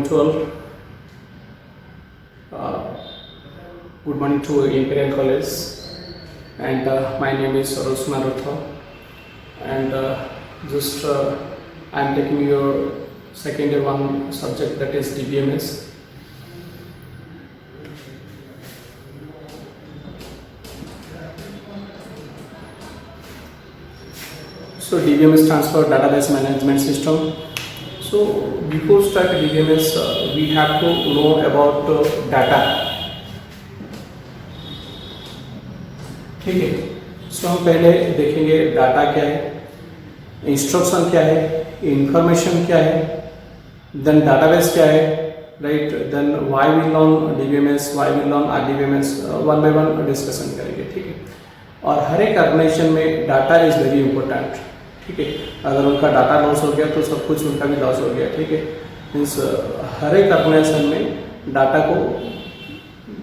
morning to all. Uh, Good morning to Imperial College, and my name is Rosman Rutha, and I am taking your second year one subject, that is DBMS. So DBMS stands for Database Management System. So before start DBMS, we have to know about data. ठीक है, सो हम पहले देखेंगे data क्या है, instruction क्या है, information क्या है, देन डाटाबेस क्या है, right, then why we learn DBMS, why we learn RDBMS, one by one discussion करेंगे. ठीक है, और हर एक ऑर्गेनाइजेशन में डाटा इज वेरी इंपॉर्टेंट. ठीक है, अगर उनका डाटा लॉस हो गया तो सब कुछ उनका भी लॉस हो गया. ठीक है, मीन्स हर एक ऑर्गेनाइजेशन में डाटा को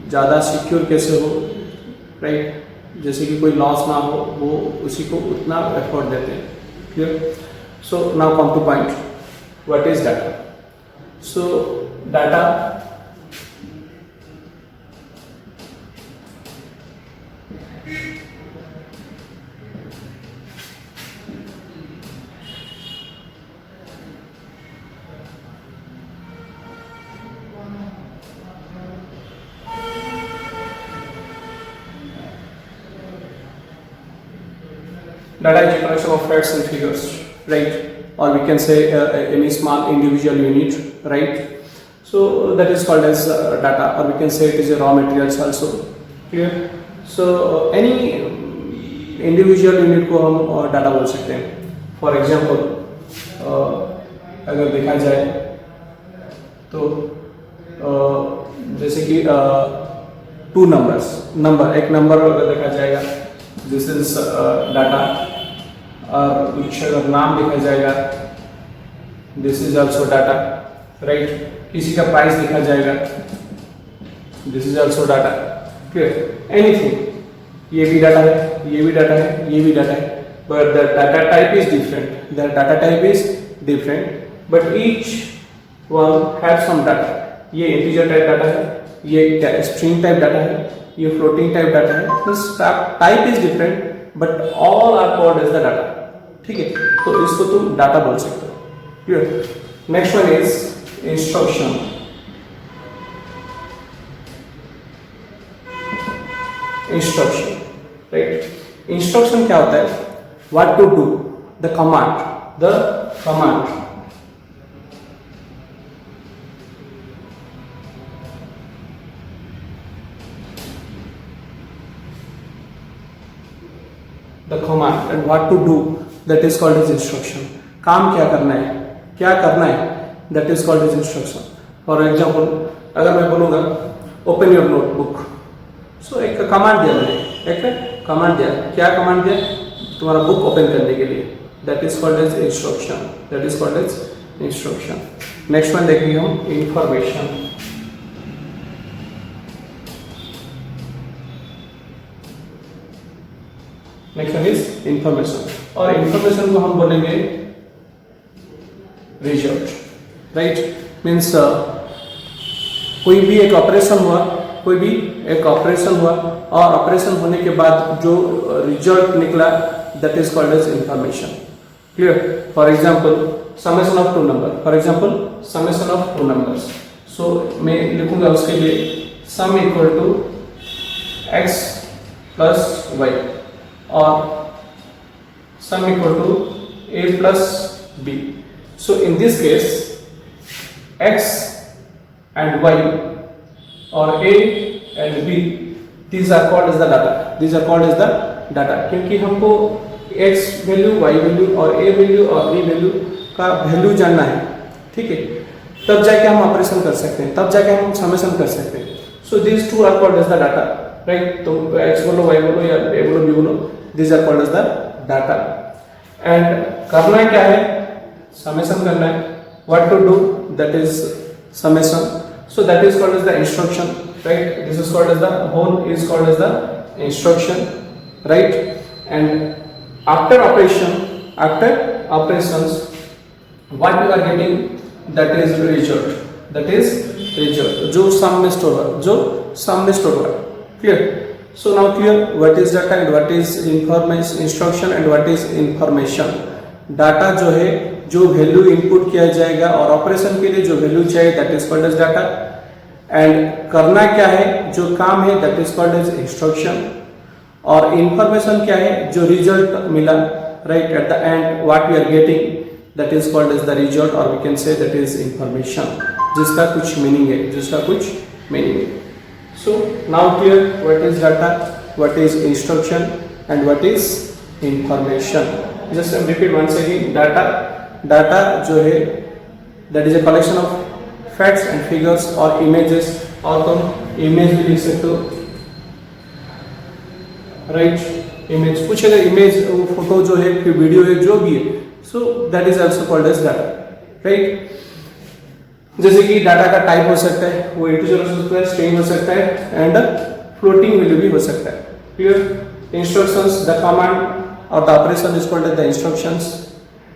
ज़्यादा सिक्योर कैसे हो, राइट, जैसे कि कोई लॉस ना हो, वो उसी को उतना एफर्ट देते हैं. Clear. So now come two point, what is data. So data data is a collection of facts and figures, right, or we can say any small individual unit, right. So that is called as data, or we can say it is a raw materials also. Clear. So any individual unit को हम data बोल सकते हैं. For example अगर देखा जाए तो जैसे कि टू नंबर एक नंबर अगर देखा जाएगा, दिस इज डाटा, और कुछ अगर नाम देखा जाएगा, this is also data, right. किसी का प्राइस देखा जाएगा, this is also data. Clear. Anything, ये भी डाटा है, ये भी डाटा है, ये भी डाटा है, but the data type is different, but each one have some data. ये इंटीजर टाइप डाटा है, ये स्ट्रिंग टाइप डाटा है, ये फ्लोटिंग टाइप डाटा है. This type is different but all are called as the data. ठीक है, तो इसको तुम डाटा बोल सकते हो. Clear. Next one is instruction. Right. Instruction क्या होता है? What to do, the command. The command and what to do, that is called as instruction. काम क्या करना है, that is called as instruction. For example, अगर मैं बोलूँगा open your notebook, so एक कमांड दिया मैंने, क्या कमांड दिया? तुम्हारा बुक ओपन करने के लिए. that is called as instruction. Next one देखेंगे हम information. Next one is information, और इंफॉर्मेशन को हम बोलेंगे रिजल्ट. राइट. मीन्स कोई भी एक ऑपरेशन हुआ, और ऑपरेशन होने के बाद जो रिजल्ट निकला, that is called as information. Clear. For example summation of two numbers. So मैं लिखूंगा उसके लिए sum equal to X plus Y, or sum equal to a plus b. So in this case x and y, or a and b, these are called as the data. क्योंकि हमको x value, y value और a value और b value का value जानना है. ठीक है, तब जाके हम ऑपरेशन कर सकते हैं, तब जाके हम समेशन कर सकते हैं. सो these two are called as the data, right. तो x बोलो, y बोलो, या a बोलो, b बोलो, these are called as the data. and करना क्या है? समेशन करना है. what to do, that is summation. so that is called as the instruction, right. this is called as the whole is called as the instruction, right. and after operations what you are getting, that is result. That is result, जो सम में store हुआ। Clear? So now clear what is data and what is information, instruction and what is information. Data जो है, जो value input किया जाएगा और operation के लिए जो वैल्यू चाहिए that is called as data. And करना क्या है, जो काम है that is called as instruction. और इंफॉर्मेशन क्या है, जो रिजल्ट मिला right at the end what we are getting that is called as the result, और we can say that is information, जिसका कुछ मीनिंग है, So now clear what is data, what is instruction and what is information. Just repeat once again. Data जो है that is a collection of facts and figures or images, और तुम image भी लिख सकते हो right, image कुछ अगर image फोटो जो है फिर वीडियो है जो भी है, so that is also called as data right. जैसे कि डाटा का टाइप हो सकता है, वो इंटीजर हो सकता है, स्ट्रिंग हो सकता है एंड फ्लोटिंग वैल्यू भी हो सकता है। क्लियर? इंस्ट्रक्शंस, द कमांड और the operation is called the instructions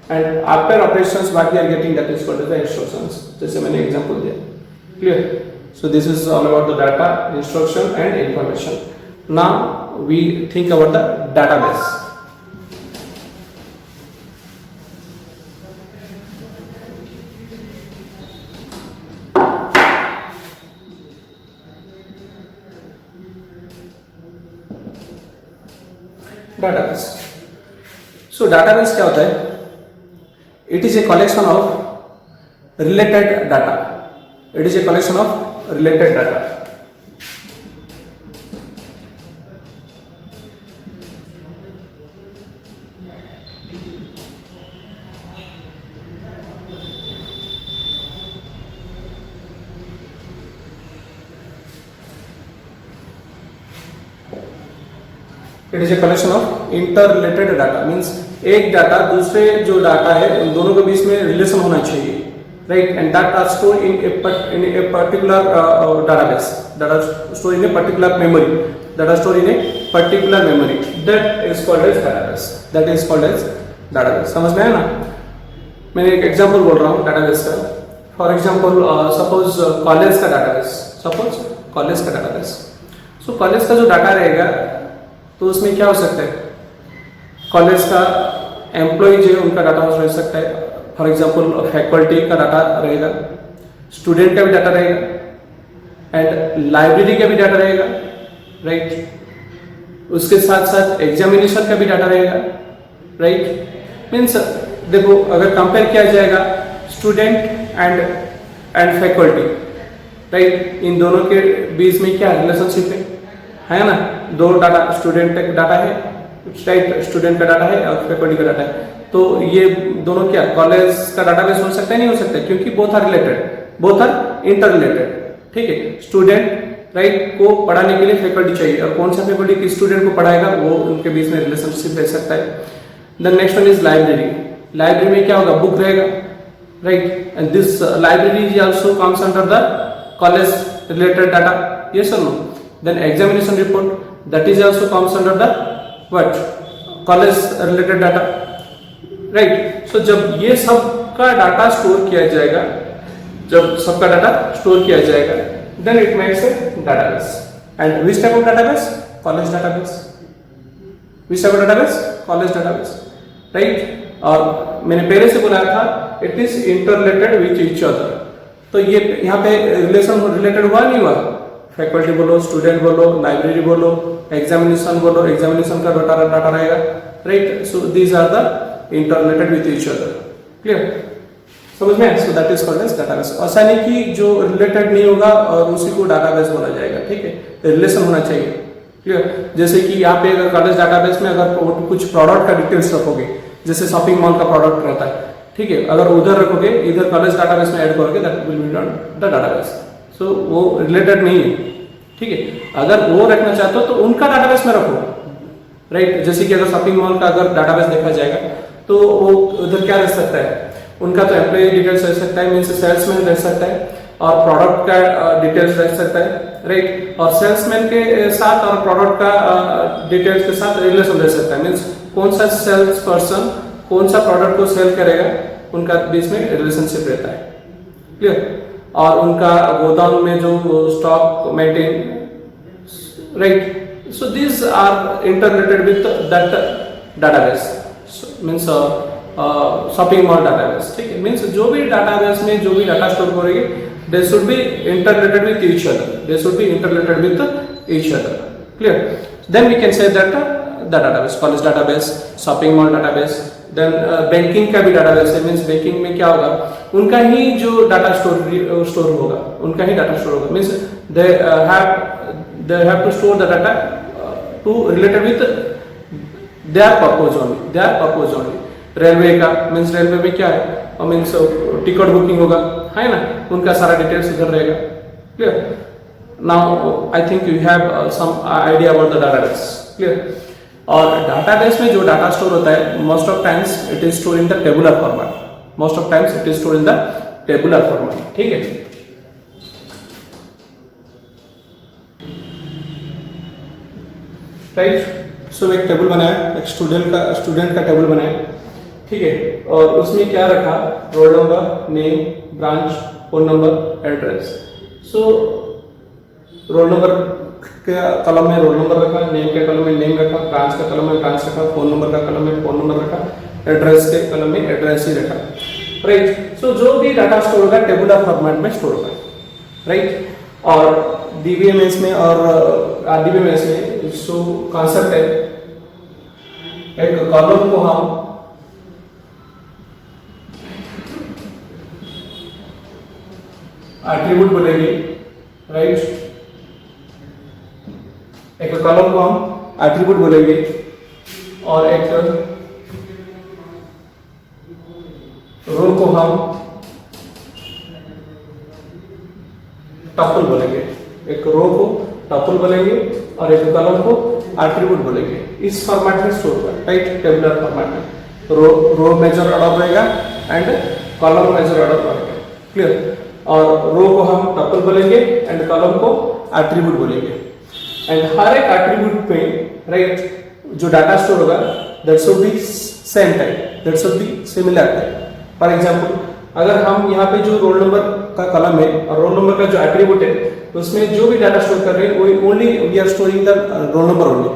and after operations what we are getting that is called the instructions, जैसे मैंने एग्जांपल दिया। Clear? So this is all about the data, instruction and information. Now we think about the database. Database. So database क्या होता है? It is a collection of related data. It is a collection of related data. It is a collection of interrelated data, means एक data दूसरे जो data है उन दोनों के बीच में रिलेशन होना चाहिए right, and that are store in a particular database, that are stored in a particular memory, that are stored in a particular memory, that is called as database, that is called as database। समझ में है ना? मैं एक example बोल रहा हूँ database का। फॉर एग्जांपल सपोज कॉलेज का डाटाबेस, सो कॉलेज का जो डाटा रहेगा तो उसमें क्या हो सकता है, कॉलेज का एम्प्लॉय जो है उनका डाटा रह सकता है, फॉर एग्जांपल फैकल्टी का डाटा रहेगा, स्टूडेंट का भी डाटा रहेगा एंड लाइब्रेरी का भी डाटा रहेगा राइट, उसके साथ साथ एग्जामिनेशन का भी डाटा रहेगा राइट। मीन्स देखो अगर कंपेयर किया जाएगा स्टूडेंट एंड फैकल्टी राइट, इन दोनों के बीच में क्या रिलेशनशिप है ना, दो डाटा, स्टूडेंट का डाटा है राइट, स्टूडेंट का डाटा है और फैकल्टी का डाटा है, तो ये दोनों क्या कॉलेज का डाटाबेस हो सकता है? नहीं हो सकता, क्योंकि both are related, both are interrelated. ठीक है, स्टूडेंट राइट को पढ़ाने के लिए फैकल्टी चाहिए और कौन सा फैकल्टी किस स्टूडेंट को पढ़ाएगा वो उनके बीच में रिलेशनशिप रह सकता है। Then next one is library. Library में क्या होगा, बुक रहेगा right, and this library also comes under the college related data, yes और no. Then examination report, that is also comes under the what, college related data right। so जब ये सब का data store किया जाएगा, जब सबका डाटा स्टोर किया जाएगा then it makes a database। and which type of database? college database। which type of database? college database right। और मैंने पहले से बोला था it is interrelated with each other, तो ये यहाँ पे रिलेशन रिलेटेड हुआ नहीं हुआ, फैकल्टी बोलो, स्टूडेंट बोलो, लाइब्रेरी बोलो, एग्जामिनेशन बोलो, एग्जामिनेशन का डाटा रहेगा right. So these are the interrelated with each other. Clear? समझ में? So that is called as database. ऐसा नहीं कि जो रिलेटेड नहीं होगा और उसी को डाटाबेस बोला जाएगा, ठीक है, रिलेशन होना चाहिए। क्लियर? जैसे कि यहाँ पे अगर कॉलेज डाटाबेस में अगर कुछ प्रोडक्ट का डिटेल्स रखोगे, जैसे शॉपिंग मॉल का प्रोडक्ट रहता है, ठीक है, अगर उधर रखोगे, इधर कॉलेज डाटाबेस में ऐड करोगे, that will be the database. So वो रिलेटेड नहीं है, ठीक है। अगर वो रखना चाहते हो तो उनका डाटाबेस में रखो राइट। जैसे कि अगर शॉपिंग मॉल का अगर डाटाबेस देखा जाएगा तो वो उधर क्या रह सकता है, उनका तो एम्प्लॉय डिटेल्स रह सकता है, मीन्स सेल्समैन रह सकता है, और प्रोडक्ट का डिटेल्स रह सकता है राइट, और सेल्समैन के साथ और प्रोडक्ट का डिटेल्स के साथ रिलेशन रह सकता है, मीन्स कौन सा सेल्स पर्सन कौन सा प्रोडक्ट को सेल करेगा, उनका बीच में रिलेशनशिप रहता है। क्लियर? और उनका गोदाम में जो stock maintain, right. So these are interrelated with that database. So, means shopping mall database. ठीक है, मीन्स जो भी database में जो भी डाटा स्टोर करेंगे they should be interrelated with each other. They should be interrelated with each other. Clear? Then we can say that the database, college database, shopping mall database, then banking का भी database है. Means banking में क्या होगा, उनका ही जो data store होगा, उनका ही डाटा स्टोर होगा. Means they have to store the data to related with their purpose only. Railway का मीन्स रेलवे में क्या है, मीन्स टिकट बुकिंग होगा, है ना, उनका सारा डिटेल्स इधर रहेगा. Clear? Now I think you have some idea about the database. Clear? और डाटाबेस में जो डाटा स्टोर होता है, most of times it is store in the tabular format. ठीक है. राइट. सो एक टेबल बनाया, एक स्टूडेंट का टेबल बनाया. ठीक है, और उसमें क्या रखा, roll number, name, branch, phone number, address. So roll number के कॉलम में रोल नंबर रखा, नेम के कॉलम में नेम रखा, ब्रांच का कॉलम में ब्रांच रखा, फोन नंबर का कॉलम में फोन नंबर रखा, एड्रेस के कॉलम में एड्रेस ही रखा. राइट. सो जो भी डाटा स्टोर होगा टेबुलर फॉर्मेट में स्टोर होगा. राइट. और डीबीएमएस में और आरडीबीएमएस में जो कॉन्सेप्ट है, एक कॉलम को हम एट्रीब्यूट बोलेंगे. राइट. एक कॉलम को हम एट्रीब्यूट बोलेंगे और एक रो को हम टपल बोलेंगे. एक रो को टपल बोलेंगे और एक कॉलम को एट्रीब्यूट बोलेंगे. इस फॉर्मेट में स्टोर होगा. राइट. टेबुलर फॉर्मेट में रो मेजर ऑर्डर रहेगा एंड कॉलम मेजर ऑर्डर रहेगा. क्लियर? और रो को हम टपल बोलेंगे एंड कॉलम को एट्रीब्यूट बोलेंगे. एंड हर एक एट्रीब्यूट पे, राइट, जो डाटा स्टोर होगा that should be same type, that should be similar type. For example, अगर हम यहाँ पे जो रोल नंबर का कॉलम है और रोल नंबर का जो एट्रीब्यूट है, तो उसमें जो भी डाटा स्टोर कर रहे हैं वो only we are storing the roll number only.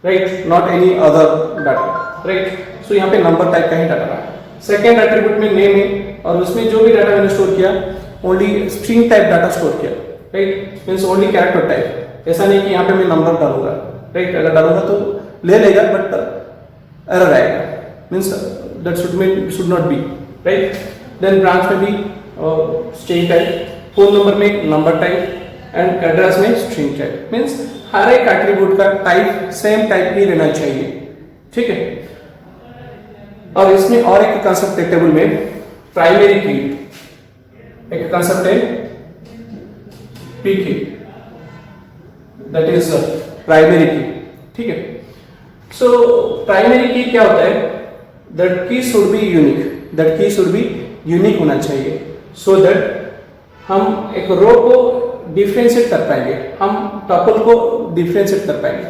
Right. Not any other data. Right. So यहाँ पे नंबर टाइप का ही डाटा रहा. सेकेंड एट्रीब्यूट में नेम है और उसमें जो भी डाटा मैंने स्टोर किया only string type data store किया. Right. Means only character type. ऐसा नहीं कि यहाँ पे मैं नंबर डालूंगा. राइट. अगर डालूंगा तो ले लेगा बट एरर आएगा. Means that should not be. Right. Then branch में भी स्ट्रिंग टाइप, फोन नंबर में नंबर टाइप एंड एड्रेस में स्ट्रिंग टाइप. मीन्स हर एक एट्रीब्यूट का टाइप सेम टाइप ही रहना चाहिए. ठीक है. और इसमें और एक कंसेप्ट है टेबल में, प्राइमरी की. एक कंसेप्ट है पी की, दैट इज प्राइमरी की. ठीक है. सो प्राइमरी की क्या होता है, दैट की शुड बी यूनिक. दैट की शुड बी यूनिक होना चाहिए सो दैट हम एक रो को डिफरेंशिएट कर पाएंगे, हम टपल को डिफरेंशिएट कर पाएंगे.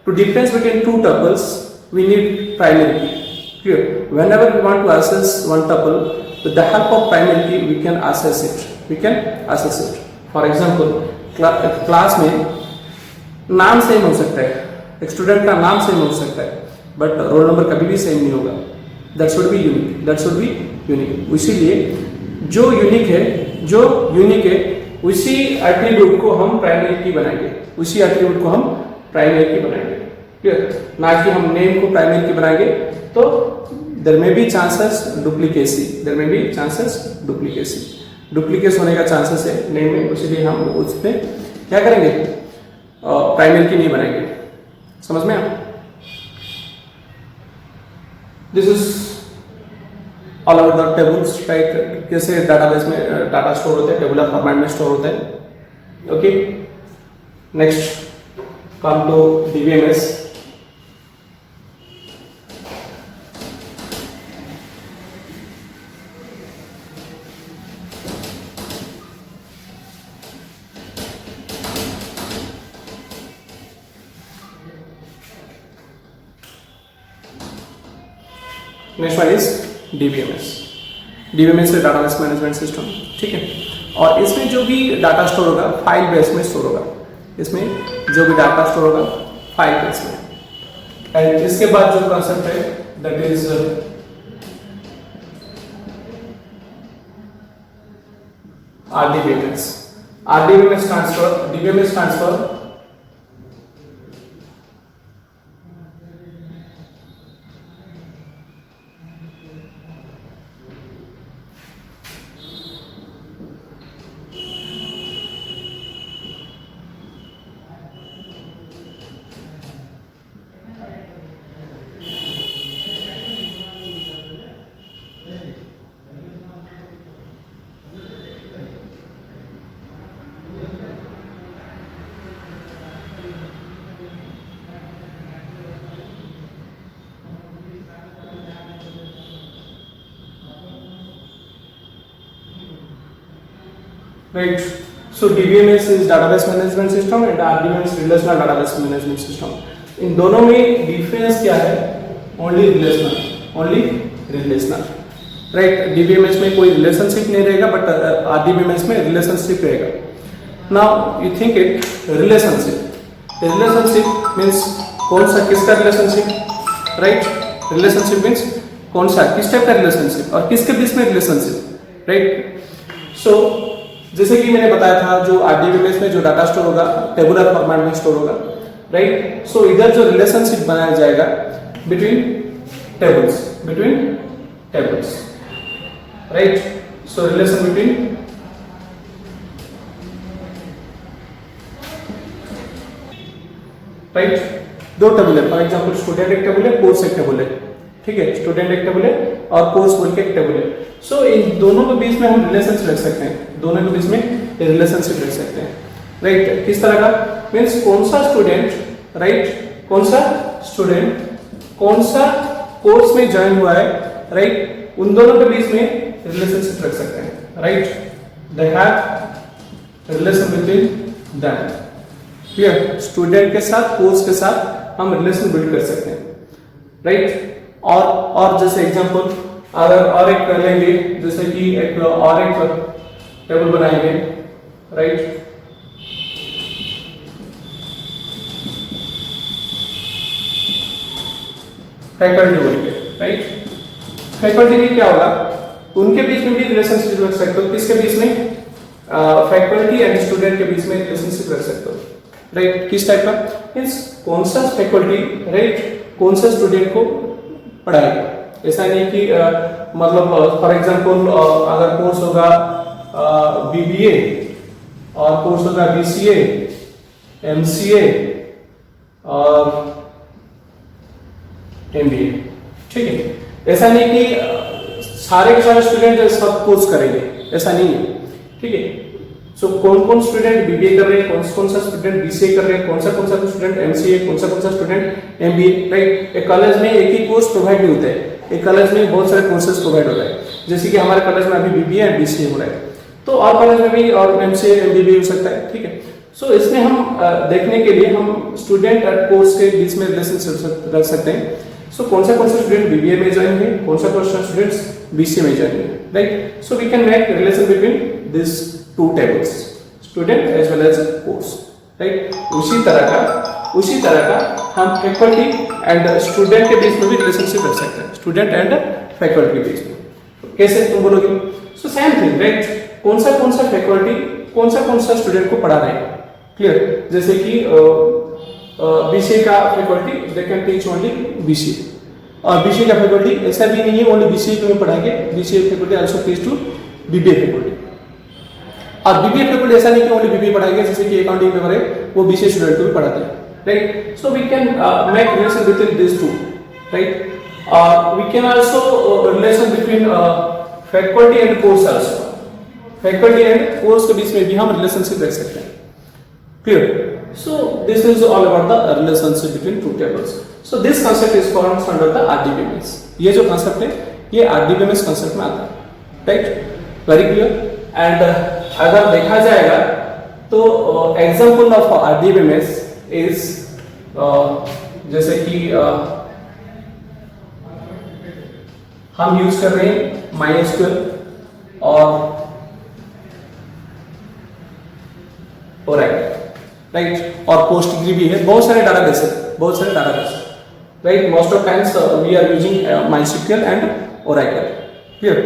To difference between two tuples we need primary key. Clear? Whenever we want to access one tuple, with the help of primary key, we can access it. For example, class में नाम same हो सकता है, एक student का नाम same हो सकता है, बट रोल नंबर कभी भी सेम नहीं होगा. That should be unique. इसीलिए जो यूनिक है उसी एट्रीब्यूट को हम प्राइमरी की बनाएंगे. क्लियर? ना कि हम नेम को प्राइमरी की बनाएंगे तो there may be chances duplicacy होने का चांसेस है नेम में. इसलिए हम उसमें क्या करेंगे, प्राइमरी की नहीं बनाएंगे. समझ में आप? This is all about the tables. Right. कैसे डाटाबेस में डाटा स्टोर होता है, टेबुलर फॉर्मेट में स्टोर होता है. Okay. Next come to DBMS. Next one is DBMS. DBMS है डाटाबेस मैनेजमेंट सिस्टम. ठीक है. और इसमें जो भी डाटा स्टोर होगा फाइल बेस में स्टोर होगा, इसमें जो भी डाटा स्टोर होगा फाइल बेस में। एंड इसके बाद जो कॉन्सेप्ट है that is RDBMS. RDBMS stands for DBMS stands for right. So DBMS is database management system and RDBMS relational database management system. इन दोनों में डिफरेंस क्या है? Only relational, right. DBMS में कोई रिलेशनशिप नहीं रहेगा, बट RDBMS में रिलेशनशिप रहेगा। Now you think it relationship means कौन सा किसका रिलेशनशिप, राइट। रिलेशनशिप मीन्स कौन सा किस टाइप का रिलेशनशिप और किसके बीच में रिलेशनशिप, राइट। सो जैसे कि मैंने बताया था जो RDBMS में जो डाटा स्टोर होगा टेबुलर फॉर्मेट में स्टोर होगा, राइट। सो इधर जो रिलेशनशिप बनाया जाएगा बिटवीन टेबल्स, राइट। सो रिलेशन बिटवीन राइट दो टेबल है, फॉर एग्जांपल स्टूडेंट एक टेबल है, कोर्स एक टेबल है, ठीक है। स्टूडेंट एक टेबल है और कोर्स बोल के एक टेबल है। सो इन दोनों के बीच में हम रिलेशनशिप रख सकते हैं, दोनों के बीच में रिलेशनशिप रख सकते हैं, राइट। किस तरह का मीन्स कौन सा स्टूडेंट, राइट, कौन सा कोर्स में ज्वाइन हुआ है, राइट, उन दोनों के बीच में रिलेशनशिप रख सकते हैं, right. They have relation between them, clear. Student के साथ कोर्स के साथ हम रिलेशन बिल्ड कर सकते हैं, राइट। और जैसे एग्जांपल अगर और एक कर लेंगे, जैसे कि एक टेबल बनाएंगे, राइट। फैकल्टी बोल के, राइट। फैकल्टी में क्या होगा, उनके बीच में भी रिलेशनशिप रख सकते हो, किसके बीच में, फैकल्टी एंड स्टूडेंट के बीच में रिलेशनशिप रख सकते हो, राइट। किस टाइप का मीन्स कौन सा फैकल्टी, राइट, कौन सा स्टूडेंट को पढ़ाएगा। ऐसा नहीं कि मतलब फॉर एग्जांपल अगर कोर्स होगा BBA और कोर्स होगा BCA, MCA और MBA, ठीक है। ऐसा नहीं कि सारे के सारे स्टूडेंट सब कोर्स करेंगे, ऐसा नहीं है, ठीक है। सो कौन स्टूडेंट BBA कर रहे हैं, कौन सा स्टूडेंट BCA कर रहे हैं, कौन सा स्टूडेंट MCA, कौन सा स्टूडेंट MBA, राइट। एक कॉलेज में एक ही कोर्स प्रोवाइड नहीं होता है, एक कॉलेज में बहुत सारे कोर्सेज प्रोवाइड हो रहे हैं, जैसे कि हमारे कॉलेज में अभी BBA एंड BCA हो रहा है, तो और कॉलेज में भी और MCA MBA हो सकता है, ठीक है। सो इसमें हम देखने के लिए हम स्टूडेंट और कोर्स के बीच में रिलेशनशिप रख सकते हैं। सो कौन सा स्टूडेंट BBA में ज्वाइन है, कौन सा स्टूडेंट्स BCA में ज्वाइन है, right. So we can make relation between this two tables, student as well as course, right. उसी तरह का हम फैकल्टी एंड स्टूडेंट के बीच में भी रिलेशनशिप रख सकते हैं, स्टूडेंट एंड फैकल्टी के बीच में। कैसे तुम बोलोगे? So same thing, right. कौन सा फैकल्टी कौन सा स्टूडेंट को पढ़ा रहे हैं, क्लियर। जैसे कि BCA का faculty they can teach only BCA, और BCA का फैकल्टी ऐसा भी नहीं है ओनली BCA को पढ़ाएंगे, BCA faculty also teach to BBA faculty. और BBA फैकल्टी ऐसा नहीं कि ओनली BBA पढ़ाएंगे, जैसे कि अकाउंटिंग पेपर है वो BCA स्टूडेंट को भी पढ़ाते हैं, right? So we can make relation between these two, right? We can also relation between faculty and course also. Faculty and course के बीच में भी हम relationship रख सकते हैं, clear? So this is all about the relationship between two tables. So this concept is formed under the RDBMS. ये जो concept है ये RDBMS concept में आता है, right? Very clear? And अगर देखा जाएगा तो example of RDBMS is जैसे कि हम यूज कर रहे हैं MySQL और ओरेकल, राइट, और पोस्टग्री भी है, बहुत सारे डाटाबेस है, बहुत सारे database, right. Most of times we are using MySQL and Oracle. Clear.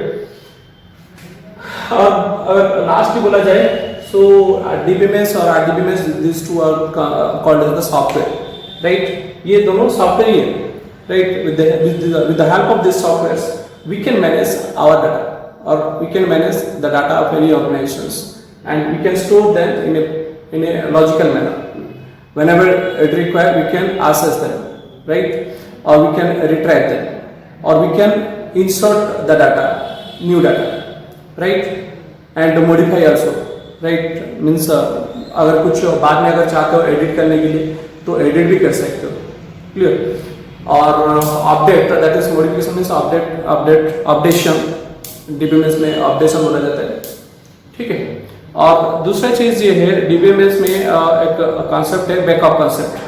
अगर लास्ट बोला जाए सो DBMS और RDBMS, this two are called as the software, right. ये दोनों सॉफ्टवेयर ही है, right. With the help of this softwares we can manage our data or we can manage the data of any organizations, and we can store them in a logical manner. Whenever it required, we can access them, right, or we can retrieve them, or we can insert the data, new data, right, and modify also, right. Means अगर कुछ बाद में अगर चाहते हो edit करने के लिए तो एडिट भी कर सकते हो. क्लियर. और update, that is modification means updation, DBMS में अपडेशन बोला जाता है. ठीक है. और दूसरा चीज ये है DBMS में एक कॉन्सेप्ट है बैकअप कॉन्सेप्ट.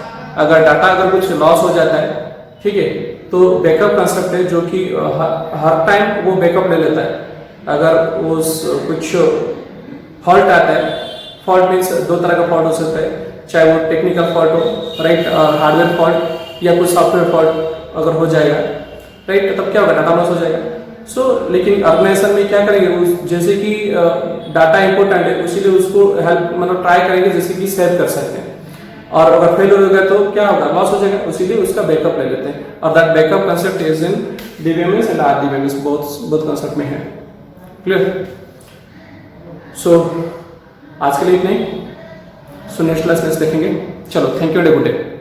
अगर डाटा अगर कुछ लॉस हो जाता है, ठीक है, तो बैकअप कॉन्सेप्ट है जो कि हर टाइम वो बैकअप ले लेता है. अगर वो कुछ फॉल्ट आता है, फॉल्ट मीन्स दो तरह का फॉल्ट हो सकता है, चाहे वो टेक्निकल फॉल्ट हो, राइट, हार्डवेयर फॉल्ट, या कुछ सॉफ्टवेयर फॉल्ट अगर हो जाएगा, राइट, तब क्या होगा, डाटा लॉस हो जाएगा. लेकिन ऑर्गेनाइजेशन में क्या करेंगे, जैसे कि डाटा इंपॉर्टेंट है इसीलिए उसको हेल्प मतलब ट्राई करेंगे जैसे कि सेव कर सकते हैं, और अगर फेल हो गया तो क्या होगा, लॉस हो जाएगा, इसीलिए उसका बैकअप ले लेते हैं. और that backup concept is in DBMS and RDBMS, both concept में है. क्लियर. सो आज के लिए इतना ही. सो नेक्स्ट क्लास देखेंगे. चलो, thank you and good day.